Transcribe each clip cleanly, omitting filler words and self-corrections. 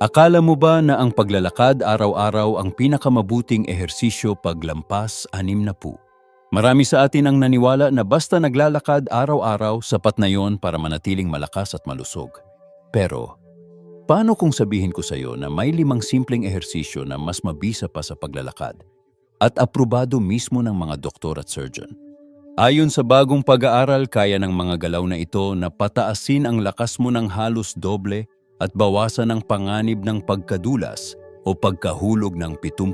Akala mo ba na ang paglalakad araw-araw ang pinakamabuting ehersisyo paglampas 60? Marami sa atin ang naniwala na basta naglalakad araw-araw sapat na yon para manatiling malakas at malusog. Pero, paano kung sabihin ko sa iyo na may 5 simpleng ehersisyo na mas mabisa pa sa paglalakad at aprobado mismo ng mga doktor at surgeon? Ayon sa bagong pag-aaral, kaya ng mga galaw na ito na pataasin ang lakas mo ng halos doble at bawasan ang panganib ng pagkadulas o pagkahulog ng 73%.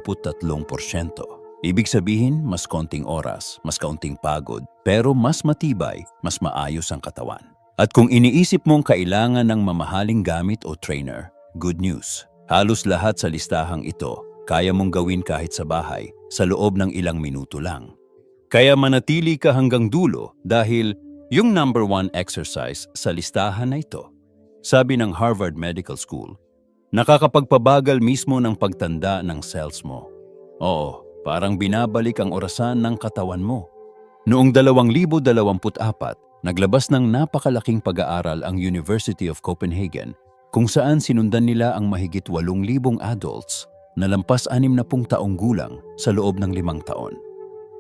Ibig sabihin, mas konting oras, mas kaunting pagod, pero mas matibay, mas maayos ang katawan. At kung iniisip mong kailangan ng mamahaling gamit o trainer, good news. Halos lahat sa listahang ito, kaya mong gawin kahit sa bahay, sa loob ng ilang minuto lang. Kaya manatili ka hanggang dulo dahil yung number 1 exercise sa listahan na ito, sabi ng Harvard Medical School, nakakapagpabagal mismo ng pagtanda ng cells mo. Oo, parang binabalik ang orasan ng katawan mo. Noong 2024, naglabas ng napakalaking pag-aaral ang University of Copenhagen kung saan sinundan nila ang mahigit 8,000 adults na lampas 60 taong gulang sa loob ng 5 taon.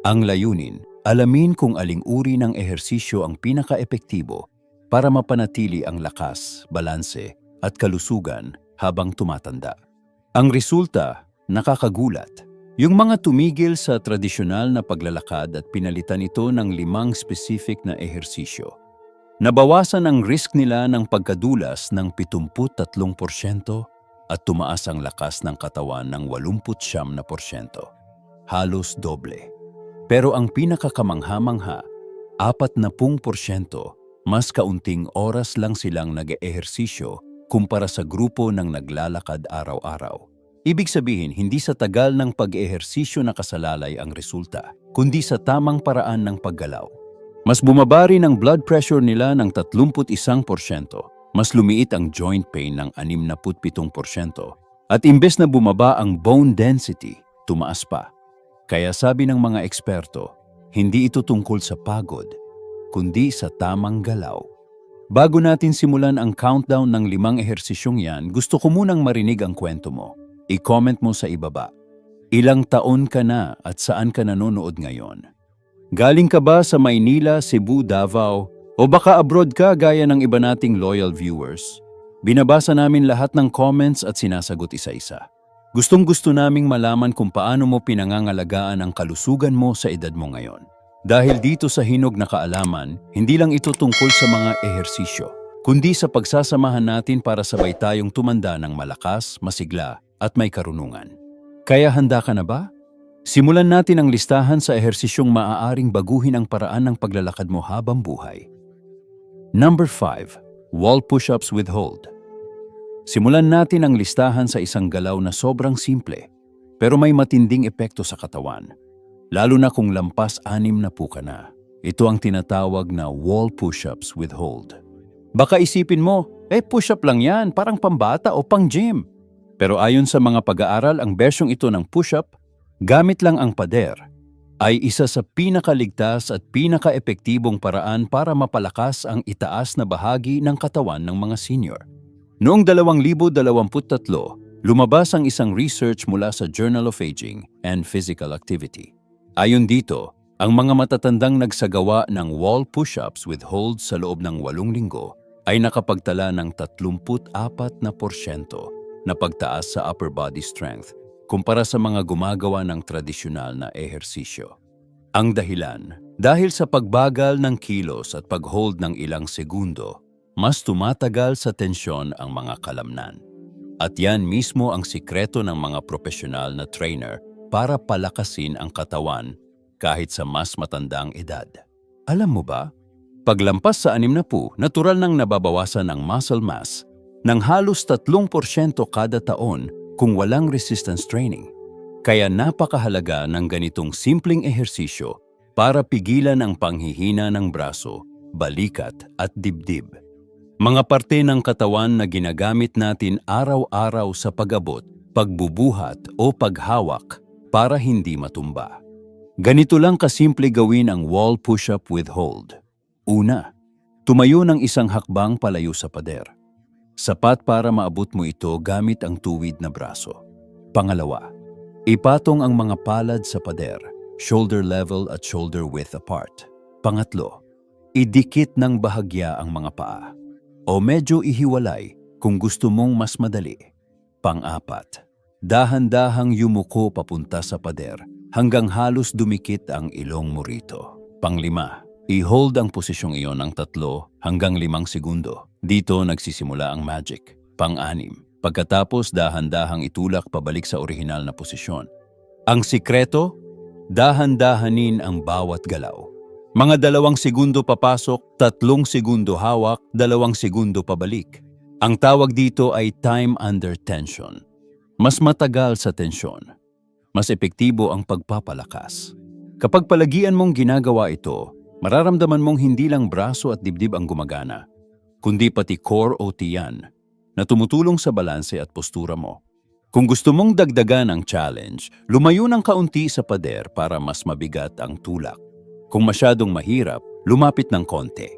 Ang layunin, alamin kung aling uri ng ehersisyo ang pinaka-epektibo para mapanatili ang lakas, balanse at kalusugan habang tumatanda. Ang resulta, nakakagulat. Yung mga tumigil sa tradisyonal na paglalakad at pinalitan ito ng 5 specific na ehersisyo. Nabawasan ang risk nila ng pagkadulas ng 73% at tumaas ang lakas ng katawan ng 89%. Halos doble. Pero ang pinakakamangha-mangha, 40%, mas kaunting oras lang silang nag-eehersisyo kumpara sa grupo ng naglalakad araw-araw. Ibig sabihin, hindi sa tagal ng pag-eehersisyo nakasalalay ang resulta, kundi sa tamang paraan ng paggalaw. Mas bumaba rin ang blood pressure nila ng 31%, mas lumiit ang joint pain ng 67%, at imbes na bumaba ang bone density, tumaas pa. Kaya sabi ng mga eksperto, hindi ito tungkol sa pagod, kundi sa tamang galaw. Bago natin simulan ang countdown ng 5 ehersisyong yan, gusto ko munang marinig ang kwento mo. I-comment mo sa ibaba. Ilang taon ka na at saan ka nanonood ngayon? Galing ka ba sa Maynila, Cebu, Davao, o baka abroad ka gaya ng iba nating loyal viewers? Binabasa namin lahat ng comments at sinasagot isa-isa. Gustong-gusto naming malaman kung paano mo pinangangalagaan ang kalusugan mo sa edad mo ngayon. Dahil dito sa Hinog na Kaalaman, hindi lang ito tungkol sa mga ehersisyo, kundi sa pagsasamahan natin para sabay tayong tumanda ng malakas, masigla, at may karunungan. Kaya handa ka na ba? Simulan natin ang listahan sa ehersisyong maaaring baguhin ang paraan ng paglalakad mo habang buhay. Number 5. Wall push-ups with hold. Simulan natin ang listahan sa isang galaw na sobrang simple, pero may matinding epekto sa katawan. Lalo na kung lampas 60 ka na. Ito ang tinatawag na wall push-ups with hold. Baka isipin mo, push-up lang yan, parang pambata o pang-gym. Pero ayon sa mga pag-aaral, ang bersyong ito ng push-up, gamit lang ang pader, ay isa sa pinakaligtas at pinaka-epektibong paraan para mapalakas ang itaas na bahagi ng katawan ng mga senior. Noong 2023, lumabas ang isang research mula sa Journal of Aging and Physical Activity. Ayon dito, ang mga matatandang nagsagawa ng wall push-ups with hold sa loob ng 8 linggo ay nakapagtala ng 34% na pagtaas sa upper body strength kumpara sa mga gumagawa ng tradisyonal na ehersisyo. Ang dahilan, dahil sa pagbagal ng kilos at pag-hold ng ilang segundo, mas tumatagal sa tensyon ang mga kalamnan. At yan mismo ang sikreto ng mga profesional na trainer para palakasin ang katawan kahit sa mas matandang edad. Alam mo ba, paglampas sa 60, natural nang nababawasan ang muscle mass ng halos 3% kada taon kung walang resistance training. Kaya napakahalaga ng ganitong simpleng ehersisyo para pigilan ang panghihina ng braso, balikat at dibdib. Mga parte ng katawan na ginagamit natin araw-araw sa pag-abot, pagbubuhat o paghawak para hindi matumba. Ganito lang kasimple gawin ang wall push-up with hold. Una, tumayo ng isang hakbang palayo sa pader. Sapat para maabot mo ito gamit ang tuwid na braso. Pangalawa, ipatong ang mga palad sa pader, shoulder level at shoulder width apart. Pangatlo, idikit ng bahagya ang mga paa o medyo ihiwalay kung gusto mong mas madali. Pang-apat, dahan-dahang yumuko papunta sa pader hanggang halos dumikit ang ilong mo rito. Pang-lima, i-hold ang posisyong iyon ng 3 hanggang 5 segundo. Dito nagsisimula ang magic. Pang-anim, pagkatapos dahan-dahang itulak pabalik sa orihinal na posisyon. Ang sikreto, dahan-dahanin ang bawat galaw. Mga 2 segundo papasok, 3 segundo hawak, 2 segundo pabalik. Ang tawag dito ay time under tension. Mas matagal sa tensyon. Mas epektibo ang pagpapalakas. Kapag palagian mong ginagawa ito, mararamdaman mong hindi lang braso at dibdib ang gumagana, kundi pati core o tiyan na tumutulong sa balanse at postura mo. Kung gusto mong dagdagan ang challenge, lumayo ng kaunti sa pader para mas mabigat ang tulak. Kung masyadong mahirap, lumapit ng konti.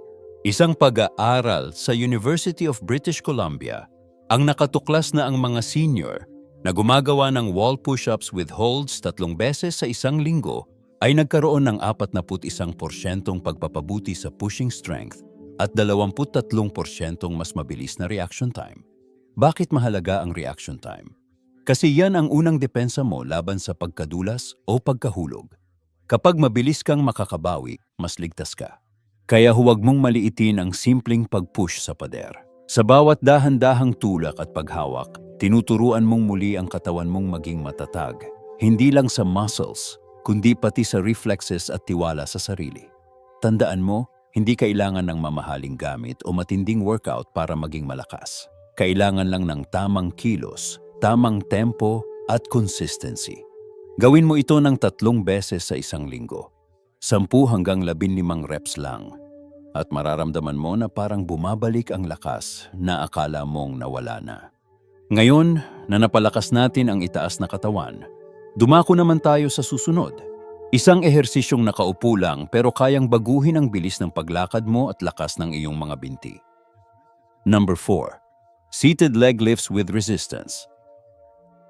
Isang pag-aaral sa University of British Columbia ang nakatuklas na ang mga senior na gumagawa ng wall push-ups with holds 3 beses sa isang linggo ay nagkaroon ng 41% pagpapabuti sa pushing strength at 23% mas mabilis na reaction time. Bakit mahalaga ang reaction time? Kasi yan ang unang depensa mo laban sa pagkadulas o pagkahulog. Kapag mabilis kang makakabawi, mas ligtas ka. Kaya huwag mong maliitin ang simpleng pag-push sa pader. Sa bawat dahan-dahang tulak at paghawak, tinuturuan mong muli ang katawan mong maging matatag. Hindi lang sa muscles, kundi pati sa reflexes at tiwala sa sarili. Tandaan mo, hindi kailangan ng mamahaling gamit o matinding workout para maging malakas. Kailangan lang ng tamang kilos, tamang tempo at consistency. Gawin mo ito ng 3 beses sa isang linggo. 10 hanggang 15 reps lang. At mararamdaman mo na parang bumabalik ang lakas na akala mong nawala na. Ngayon na napalakas natin ang itaas na katawan, dumako naman tayo sa susunod. Isang ehersisyong nakaupo lang pero kayang baguhin ang bilis ng paglakad mo at lakas ng iyong mga binti. Number 4. Seated leg lifts with resistance.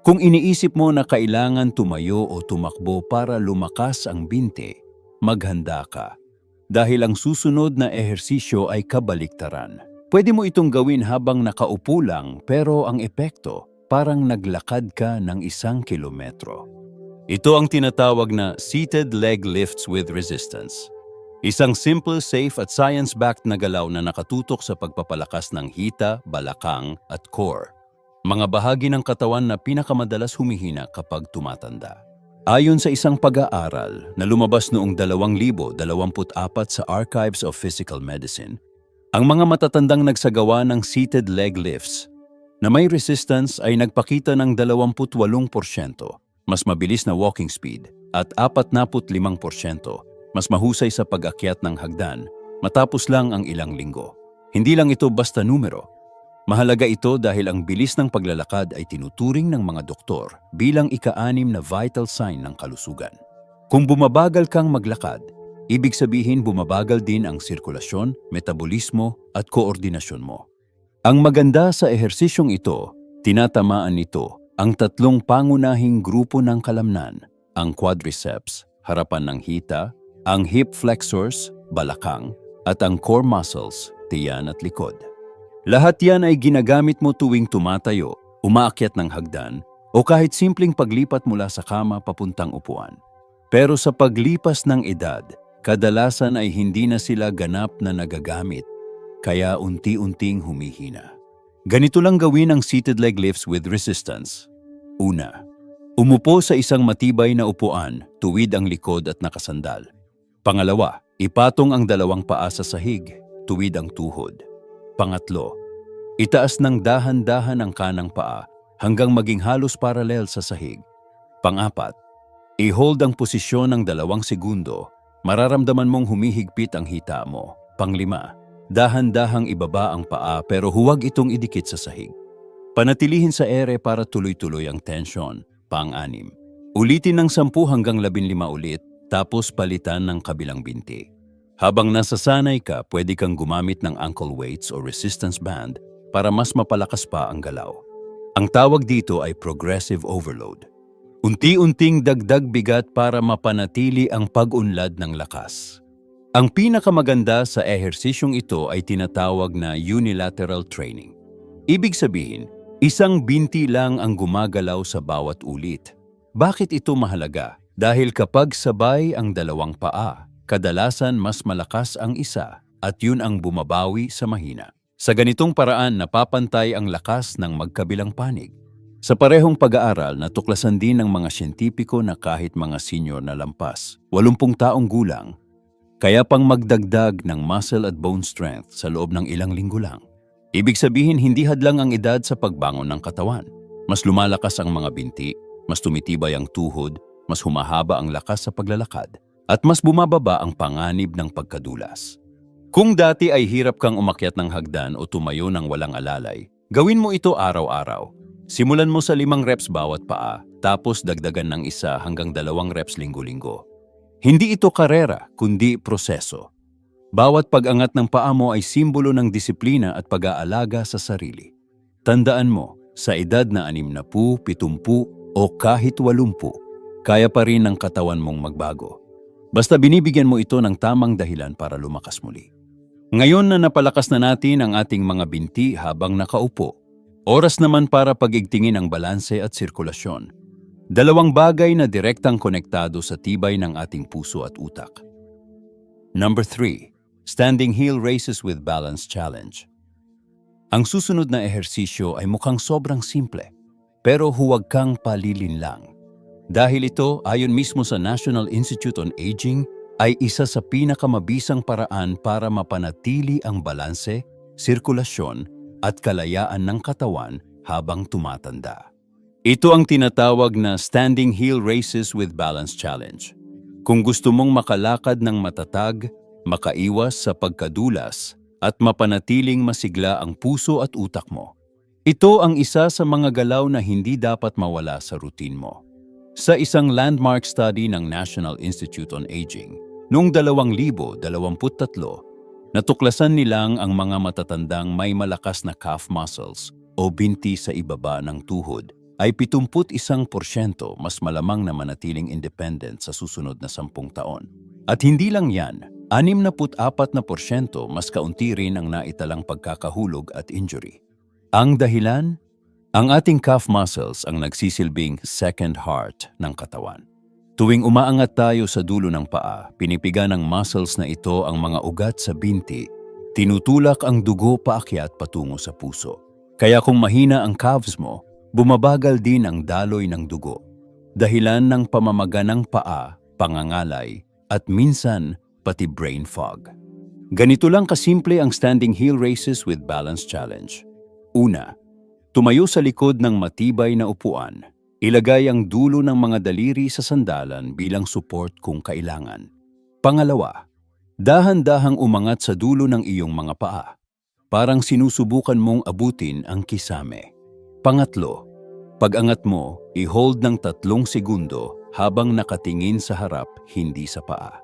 Kung iniisip mo na kailangan tumayo o tumakbo para lumakas ang binti, maghanda ka. Dahil ang susunod na ehersisyo ay kabaliktaran. Pwede mo itong gawin habang nakaupo lang pero ang epekto parang naglakad ka ng 1 kilometro. Ito ang tinatawag na seated leg lifts with resistance. Isang simple, safe at science-backed na galaw na nakatutok sa pagpapalakas ng hita, balakang at core. Mga bahagi ng katawan na pinakamadalas humihina kapag tumatanda. Ayon sa isang pag-aaral na lumabas noong 2024 sa Archives of Physical Medicine, ang mga matatandang nagsagawa ng seated leg lifts na may resistance ay nagpakita ng 28% mas mabilis na walking speed at 45% mas mahusay sa pag-akyat ng hagdan matapos lang ang ilang linggo. Hindi lang ito basta numero. Mahalaga ito dahil ang bilis ng paglalakad ay tinuturing ng mga doktor bilang ika-6 na vital sign ng kalusugan. Kung bumabagal kang maglakad, ibig sabihin bumabagal din ang sirkulasyon, metabolismo at koordinasyon mo. Ang maganda sa ehersisyong ito, tinatamaan nito ang 3 pangunahing grupo ng kalamnan, ang quadriceps, harapan ng hita, ang hip flexors, balakang, at ang core muscles, tiyan at likod. Lahat yan ay ginagamit mo tuwing tumatayo, umaakyat ng hagdan, o kahit simpleng paglipat mula sa kama papuntang upuan. Pero sa paglipas ng edad, kadalasan ay hindi na sila ganap na nagagamit, kaya unti-unting humihina. Ganito lang gawin ang seated leg lifts with resistance. Una, umupo sa isang matibay na upuan, tuwid ang likod at nakasandal. Pangalawa, ipatong ang 2 paa sa sahig, tuwid ang tuhod. Pangatlo, itaas ng dahan-dahan ang kanang paa hanggang maging halos paralel sa sahig. Pang-apat, i-hold ang posisyon ng 2 segundo, mararamdaman mong humihigpit ang hita mo. Pang-5, dahan-dahang ibaba ang paa pero huwag itong idikit sa sahig. Panatilihin sa ere para tuloy-tuloy ang tensyon. Pang-6, ulitin ng 10 hanggang 15 ulit tapos palitan ng kabilang binti. Habang nasasanay ka, pwede kang gumamit ng ankle weights o resistance band para mas mapalakas pa ang galaw. Ang tawag dito ay progressive overload. Unti-unting dagdag bigat para mapanatili ang pag-unlad ng lakas. Ang pinakamaganda sa ehersisyong ito ay tinatawag na unilateral training. Ibig sabihin, isang binti lang ang gumagalaw sa bawat ulit. Bakit ito mahalaga? Dahil kapag sabay ang dalawang paa, kadalasan mas malakas ang isa at yun ang bumabawi sa mahina. Sa ganitong paraan, napapantay ang lakas ng magkabilang panig. Sa parehong pag-aaral, natuklasan din ng mga siyentipiko na kahit mga senior na lampas, 80 taong gulang, kaya pang magdagdag ng muscle at bone strength sa loob ng ilang linggo lang. Ibig sabihin, hindi hadlang ang edad sa pagbangon ng katawan. Mas lumalakas ang mga binti, mas tumitibay ang tuhod, mas humahaba ang lakas sa paglalakad, at mas bumababa ang panganib ng pagkadulas. Kung dati ay hirap kang umakyat ng hagdan o tumayo ng walang alalay, gawin mo ito araw-araw. Simulan mo sa 5 reps bawat paa, tapos dagdagan ng 1 hanggang 2 reps linggo-linggo. Hindi ito karera, kundi proseso. Bawat pag-angat ng paa mo ay simbolo ng disiplina at pag-aalaga sa sarili. Tandaan mo, sa edad na 60, 70 o kahit 80, kaya pa rin ng katawan mong magbago. Basta binibigyan mo ito ng tamang dahilan para lumakas muli. Ngayon na napalakas na natin ang ating mga binti habang nakaupo, oras naman para pag-igtingin ang balanse at sirkulasyon. 2 bagay na direktang konektado sa tibay ng ating puso at utak. Number 3. Standing heel raises with balance challenge. Ang susunod na ehersisyo ay mukhang sobrang simple, pero huwag kang palilinlang. Dahil ito, ayon mismo sa National Institute on Aging, ay isa sa pinakamabisang paraan para mapanatili ang balanse, sirkulasyon, at kalayaan ng katawan habang tumatanda. Ito ang tinatawag na Standing Heel Raises with Balance Challenge. Kung gusto mong makalakad ng matatag, makaiwas sa pagkadulas, at mapanatiling masigla ang puso at utak mo, ito ang isa sa mga galaw na hindi dapat mawala sa routine mo. Sa isang landmark study ng National Institute on Aging, noong 2023, natuklasan nilang ang mga matatandang may malakas na calf muscles o binti sa ibaba ng tuhod ay 71% mas malamang na manatiling independent sa susunod na 10 taon. At hindi lang yan, 64% mas kaunti rin ang naitalang pagkakahulog at injury. Ang dahilan? Ang ating calf muscles ang nagsisilbing second heart ng katawan. Tuwing umaangat tayo sa dulo ng paa, pinipiga ng muscles na ito ang mga ugat sa binti, tinutulak ang dugo paakyat patungo sa puso. Kaya kung mahina ang calves mo, bumabagal din ang daloy ng dugo. Dahilan ng pamamaga ng paa, pangangalay, at minsan pati brain fog. Ganito lang kasimple ang Standing Heel Raises with Balance Challenge. Una, tumayo sa likod ng matibay na upuan. Ilagay ang dulo ng mga daliri sa sandalan bilang support kung kailangan. Pangalawa, dahan-dahang umangat sa dulo ng iyong mga paa. Parang sinusubukan mong abutin ang kisame. Pangatlo, pag-angat mo, i-hold ng 3 segundo habang nakatingin sa harap, hindi sa paa.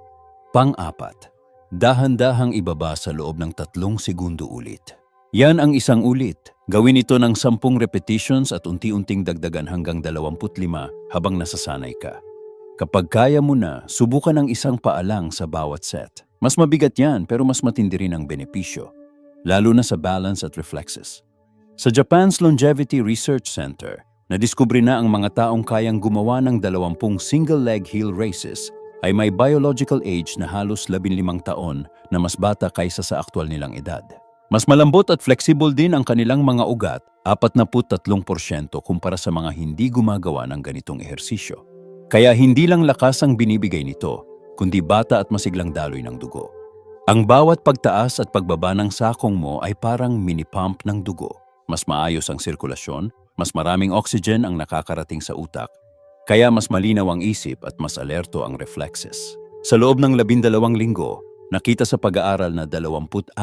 Pang-apat, dahan-dahang ibaba sa loob ng 3 segundo ulit. Yan ang isang ulit. Gawin ito ng 10 repetitions at unti-unting dagdagan hanggang 25 habang nasasanay ka. Kapag kaya mo na, subukan ang isang paa lang sa bawat set. Mas mabigat yan pero mas matindi rin ang benepisyo, lalo na sa balance at reflexes. Sa Japan's Longevity Research Center, nadiskubre na ang mga taong kayang gumawa ng 20 single-leg heel races ay may biological age na halos 15 taon na mas bata kaysa sa aktwal nilang edad. Mas malambot at flexible din ang kanilang mga ugat, 43% kumpara sa mga hindi gumagawa ng ganitong ehersisyo. Kaya hindi lang lakas ang binibigay nito, kundi bata at masiglang daloy ng dugo. Ang bawat pagtaas at pagbaba ng sakong mo ay parang mini-pump ng dugo. Mas maayos ang sirkulasyon, mas maraming oxygen ang nakakarating sa utak, kaya mas malinaw ang isip at mas alerto ang reflexes. Sa loob ng 12 linggo, nakita sa pag-aaral na 26%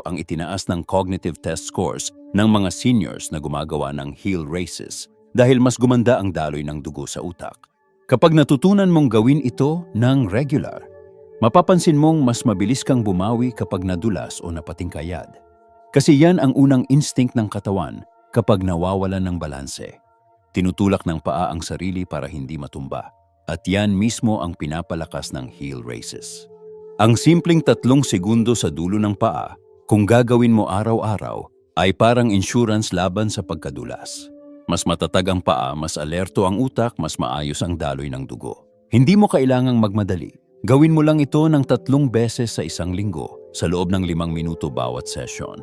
ang itinaas ng cognitive test scores ng mga seniors na gumagawa ng heel races dahil mas gumanda ang daloy ng dugo sa utak. Kapag natutunan mong gawin ito ng regular, mapapansin mong mas mabilis kang bumawi kapag nadulas o napatingkayad. Kasi yan ang unang instinct ng katawan kapag nawawalan ng balanse. Tinutulak ng paa ang sarili para hindi matumba. At yan mismo ang pinapalakas ng heel raises. Ang simpleng 3 segundo sa dulo ng paa, kung gagawin mo araw-araw, ay parang insurance laban sa pagkadulas. Mas matatag ang paa, mas alerto ang utak, mas maayos ang daloy ng dugo. Hindi mo kailangang magmadali. Gawin mo lang ito ng 3 beses sa isang linggo sa loob ng 5 minuto bawat session.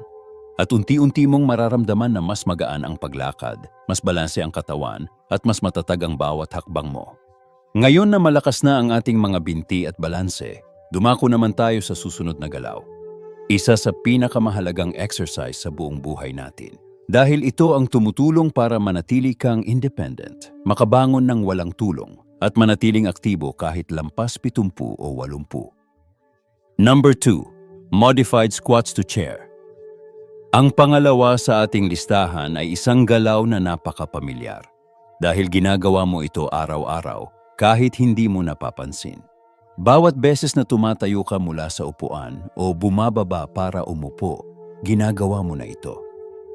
At unti-unti mong mararamdaman na mas magaan ang paglakad, mas balanse ang katawan, at mas matatag ang bawat hakbang mo. Ngayon na malakas na ang ating mga binti at balanse, dumako naman tayo sa susunod na galaw. Isa sa pinakamahalagang exercise sa buong buhay natin. Dahil ito ang tumutulong para manatili kang independent, makabangon ng walang tulong, at manatiling aktibo kahit lampas 70 o 80. Number 2. Modified squats to chair. Ang pangalawa sa ating listahan ay isang galaw na napakapamilyar. Dahil ginagawa mo ito araw-araw, kahit hindi mo napapansin. Bawat beses na tumatayo ka mula sa upuan o bumababa para umupo, ginagawa mo na ito.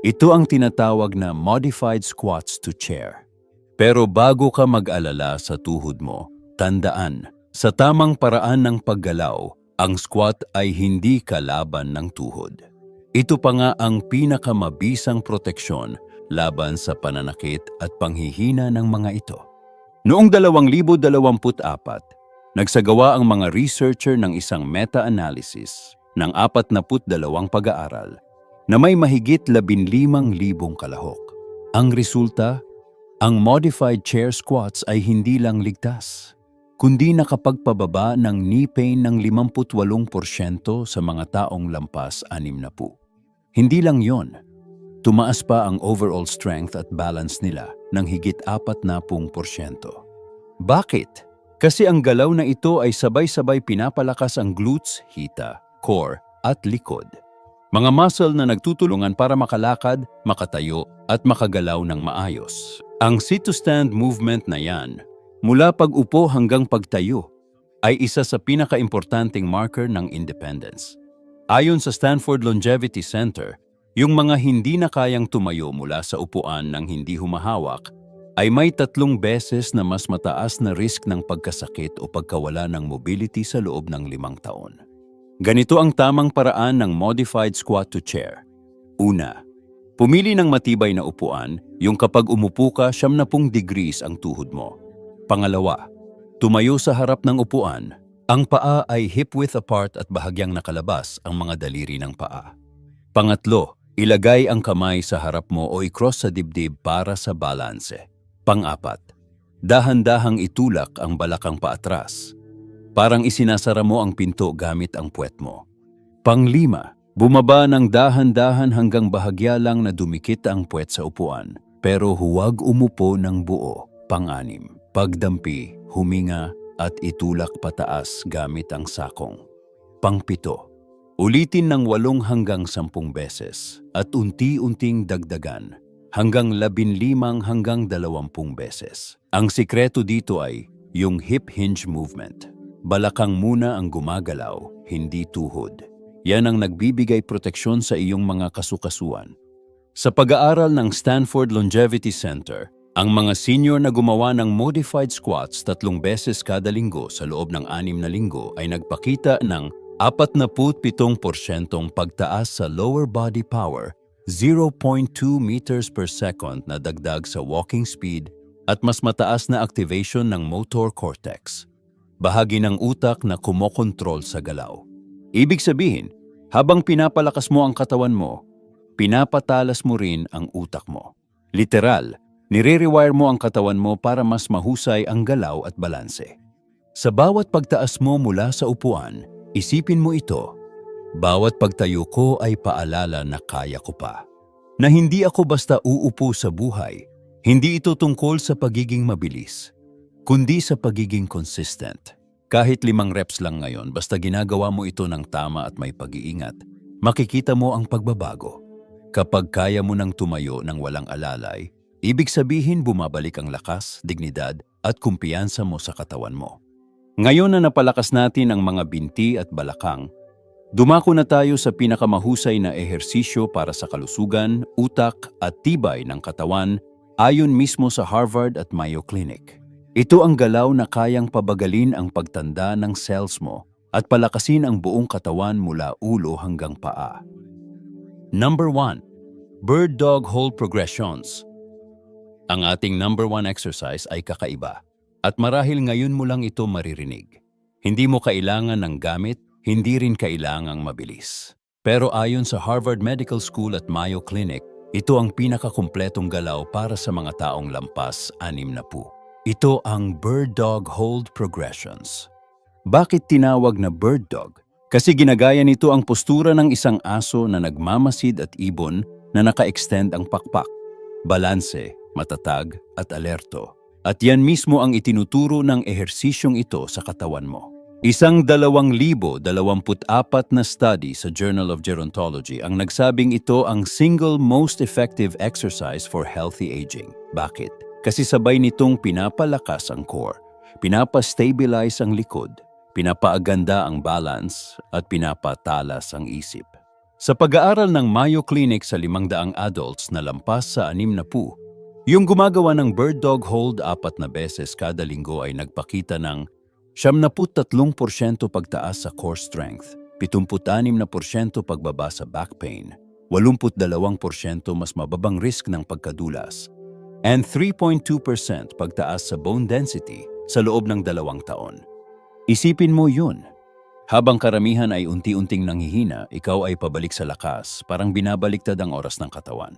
Ito ang tinatawag na modified squats to chair. Pero bago ka mag-alala sa tuhod mo, tandaan, sa tamang paraan ng paggalaw, ang squat ay hindi kalaban ng tuhod. Ito pa nga ang pinakamabisang proteksyon laban sa pananakit at panghihina ng mga ito. Noong 2024, nagsagawa ang mga researcher ng isang meta-analysis ng 42 pag-aaral na may mahigit 15,000 kalahok. Ang resulta, ang modified chair squats ay hindi lang ligtas, kundi nakapagpababa ng knee pain ng 58% sa mga taong lampas 60. Hindi lang yon, tumaas pa ang overall strength at balance nila ng higit 40%. Bakit? Kasi ang galaw na ito ay sabay-sabay pinapalakas ang glutes, hita, core, at likod. Mga muscle na nagtutulungan para makalakad, makatayo, at makagalaw ng maayos. Ang sit-to-stand movement na yan, mula pag-upo hanggang pagtayo, ay isa sa pinaka-importanting marker ng independence. Ayon sa Stanford Longevity Center, yung mga hindi na kayang tumayo mula sa upuan ng hindi humahawak ay may 3 beses na mas mataas na risk ng pagkasakit o pagkawala ng mobility sa loob ng 5 taon. Ganito ang tamang paraan ng modified squat to chair. Una, pumili ng matibay na upuan, yung kapag umupo ka 90 degrees ang tuhod mo. Pangalawa, tumayo sa harap ng upuan. Ang paa ay hip-width apart at bahagyang nakalabas ang mga daliri ng paa. Pangatlo, ilagay ang kamay sa harap mo o i-cross sa dibdib para sa balanse. Pang-apat, dahan-dahang itulak ang balakang paatras. Parang isinasara mo ang pinto gamit ang puwet mo. Pang-lima, bumaba ng dahan-dahan hanggang bahagya lang na dumikit ang puwet sa upuan, pero huwag umupo ng buo. Pang-anim, pagdampi, huminga, at itulak pataas gamit ang sakong. Pang-pito, ulitin ng 8 hanggang 10 beses at unti-unting dagdagan hanggang 15 hanggang 20 beses. Ang sikreto dito ay yung hip hinge movement. Balakang muna ang gumagalaw, hindi tuhod. Yan ang nagbibigay proteksyon sa iyong mga kasukasuan. Sa pag-aaral ng Stanford Longevity Center, ang mga senior na gumawa ng modified squats 3 beses kada linggo sa loob ng 6 na linggo ay nagpakita ng 47% pagtaas sa lower body power, 0.2 meters per second na dagdag sa walking speed at mas mataas na activation ng motor cortex, bahagi ng utak na kumokontrol sa galaw. Ibig sabihin, habang pinapalakas mo ang katawan mo, pinapatalas mo rin ang utak mo. Literal, nire-rewire mo ang katawan mo para mas mahusay ang galaw at balanse. Sa bawat pagtaas mo mula sa upuan, isipin mo ito. Bawat pagtayo ko ay paalala na kaya ko pa. Na hindi ako basta uupo sa buhay. Hindi ito tungkol sa pagiging mabilis, kundi sa pagiging consistent. Kahit 5 reps lang ngayon, basta ginagawa mo ito ng tama at may pag-iingat, makikita mo ang pagbabago. Kapag kaya mo nang tumayo ng walang alalay, ibig sabihin bumabalik ang lakas, dignidad at kumpiyansa mo sa katawan mo. Ngayon na napalakas natin ang mga binti at balakang, Dumako na tayo sa pinakamahusay na ehersisyo para sa kalusugan, utak at tibay ng katawan ayon mismo sa Harvard at Mayo Clinic. Ito ang galaw na kayang pabagalin ang pagtanda ng cells mo at palakasin ang buong katawan mula ulo hanggang paa. Number 1. Bird Dog Hold Progressions. Ang ating number 1 exercise ay kakaiba at marahil ngayon mo lang ito maririnig. Hindi mo kailangan ng gamit, hindi rin kailangang mabilis. Pero ayon sa Harvard Medical School at Mayo Clinic, ito ang pinakakumpletong galaw para sa mga taong lampas 60. Ito ang Bird Dog Hold Progressions. Bakit tinawag na bird dog? Kasi ginagaya nito ang postura ng isang aso na nagmamasid at ibon na naka-extend ang pakpak. Balanse, matatag at alerto. At yan mismo ang itinuturo ng ehersisyong ito sa katawan mo. Isang 2024 na study sa Journal of Gerontology ang nagsabing ito ang single most effective exercise for healthy aging. Bakit? Kasi sabay nitong pinapalakas ang core, pinapa-stabilize ang likod, pinapaaganda ang balance at pinapatalas ang isip. Sa pag-aaral ng Mayo Clinic sa 500 adults na lampas sa 60, yung gumagawa ng bird dog hold 4 na beses kada linggo ay nagpakita ng 73% pagtaas sa core strength, 76% pagbaba sa back pain, 82% mas mababang risk ng pagkadulas, and 3.2% pagtaas sa bone density sa loob ng 2 taon. Isipin mo yun. Habang karamihan ay unti-unting nanghihina, ikaw ay pabalik sa lakas, parang binabaliktad ang oras ng katawan.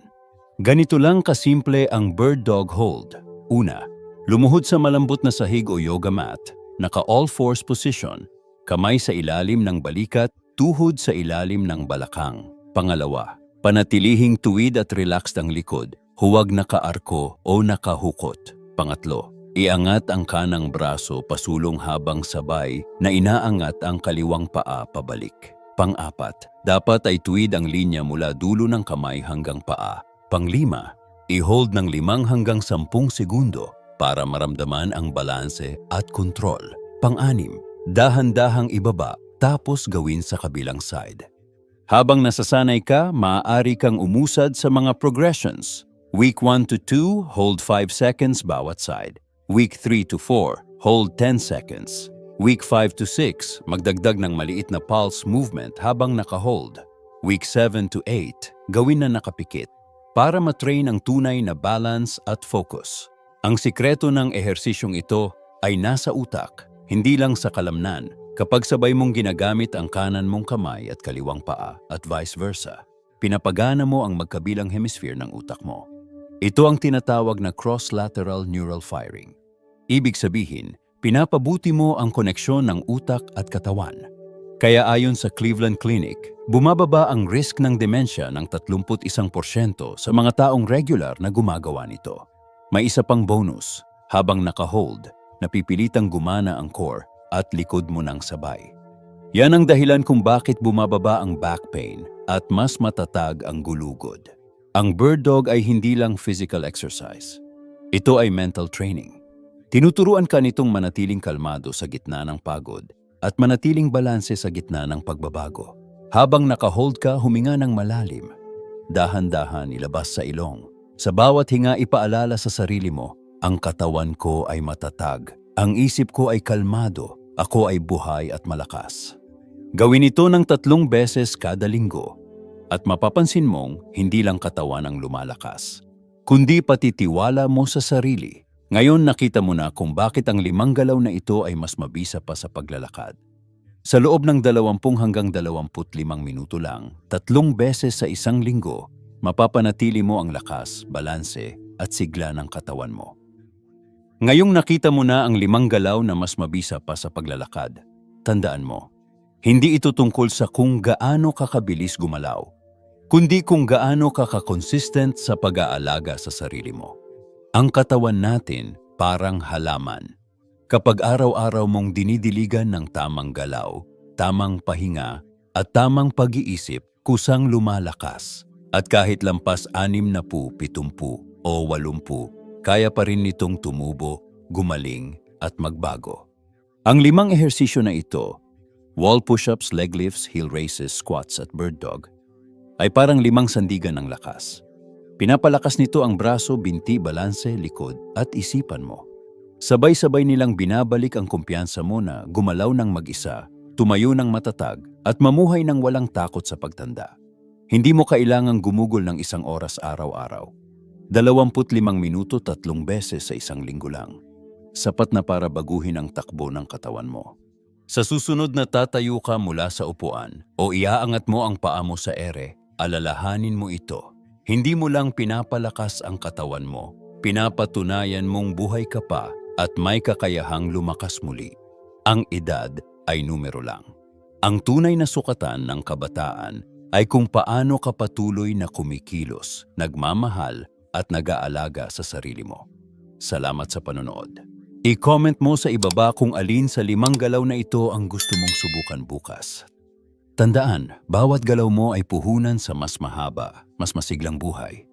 Ganito lang kasimple ang bird dog hold. Una, lumuhod sa malambot na sahig o yoga mat, naka all fours position, kamay sa ilalim ng balikat, tuhod sa ilalim ng balakang. Pangalawa, panatilihing tuwid at relaxed ang likod, huwag nakaarko o nakahukot. Pangatlo, iangat ang kanang braso pasulong habang sabay na inaangat ang kaliwang paa pabalik. Pang-apat, dapat ay tuwid ang linya mula dulo ng kamay hanggang paa. Pang-lima, i-hold ng 5 hanggang 10 segundo para maramdaman ang balanse at kontrol. Pang-anim, dahan-dahang ibaba tapos gawin sa kabilang side. Habang nasasanay ka, maaari kang umusad sa mga progressions. Week 1 to 2, hold 5 seconds bawat side. Week 3 to 4, hold 10 seconds. Week 5 to 6, magdagdag ng maliit na pulse movement habang naka-hold. Week 7 to 8, gawin na nakapikit para matrain ang tunay na balance at focus. Ang sikreto ng ehersisyong ito ay nasa utak, hindi lang sa kalamnan, kapag sabay mong ginagamit ang kanan mong kamay at kaliwang paa at vice versa. Pinapagana mo ang magkabilang hemisphere ng utak mo. Ito ang tinatawag na cross-lateral neural firing. Ibig sabihin, pinapabuti mo ang koneksyon ng utak at katawan. Kaya ayon sa Cleveland Clinic, bumababa ang risk ng demensya ng 31% sa mga taong regular na gumagawa nito. May isa pang bonus, habang naka-hold, napipilitang gumana ang core at likod mo ng sabay. Yan ang dahilan kung bakit bumababa ang back pain at mas matatag ang gulugod. Ang bird dog ay hindi lang physical exercise. Ito ay mental training. Tinuturuan ka nitong manatiling kalmado sa gitna ng pagod at manatiling balanse sa gitna ng pagbabago. Habang naka-hold ka, huminga ng malalim. Dahan-dahan ilabas sa ilong. Sa bawat hinga ipaalala sa sarili mo, ang katawan ko ay matatag, ang isip ko ay kalmado, ako ay buhay at malakas. Gawin ito ng 3 beses kada linggo at mapapansin mong hindi lang katawan ang lumalakas, kundi pati tiwala mo sa sarili. Ngayon nakita mo na kung bakit ang 5 galaw na ito ay mas mabisa pa sa paglalakad. Sa loob ng 20 hanggang 25 minuto lang, 3 beses sa isang linggo, mapapanatili mo ang lakas, balanse at sigla ng katawan mo. Ngayong nakita mo na ang 5 galaw na mas mabisa pa sa paglalakad, tandaan mo, hindi ito tungkol sa kung gaano kakabilis gumalaw, kundi kung gaano ka-consistent sa pag-aalaga sa sarili mo. Ang katawan natin parang halaman. Kapag araw-araw mong dinidiligan ng tamang galaw, tamang pahinga at tamang pag-iisip, kusang lumalakas. At kahit lampas 60, 70 o 80, kaya pa rin nitong tumubo, gumaling at magbago. Ang 5 ehersisyo na ito, Wall push-ups, leg lifts, heel raises, squats at bird dog ay parang 5 sandigan ng lakas. Pinapalakas nito ang braso, binti, balanse, likod at isipan mo. Sabay-sabay nilang binabalik ang kumpiyansa mo na gumalaw ng mag-isa, tumayo ng matatag at mamuhay ng walang takot sa pagtanda. Hindi mo kailangang gumugol ng 1 oras araw-araw. 25 minuto 3 beses sa 1 linggo lang. Sapat na para baguhin ang takbo ng katawan mo. Sa susunod na tatayo ka mula sa upuan o iaangat mo ang paa mo sa ere, alalahanin mo ito. Hindi mo lang pinapalakas ang katawan mo, pinapatunayan mong buhay ka pa at may kakayahang lumakas muli. Ang edad ay numero lang. Ang tunay na sukatan ng kabataan ay kung paano ka patuloy na kumikilos, nagmamahal at nag-aalaga sa sarili mo. Salamat sa panonood. I-comment mo sa ibaba kung alin sa 5 galaw na ito ang gusto mong subukan bukas. Tandaan, bawat galaw mo ay puhunan sa mas mahaba, mas masiglang buhay.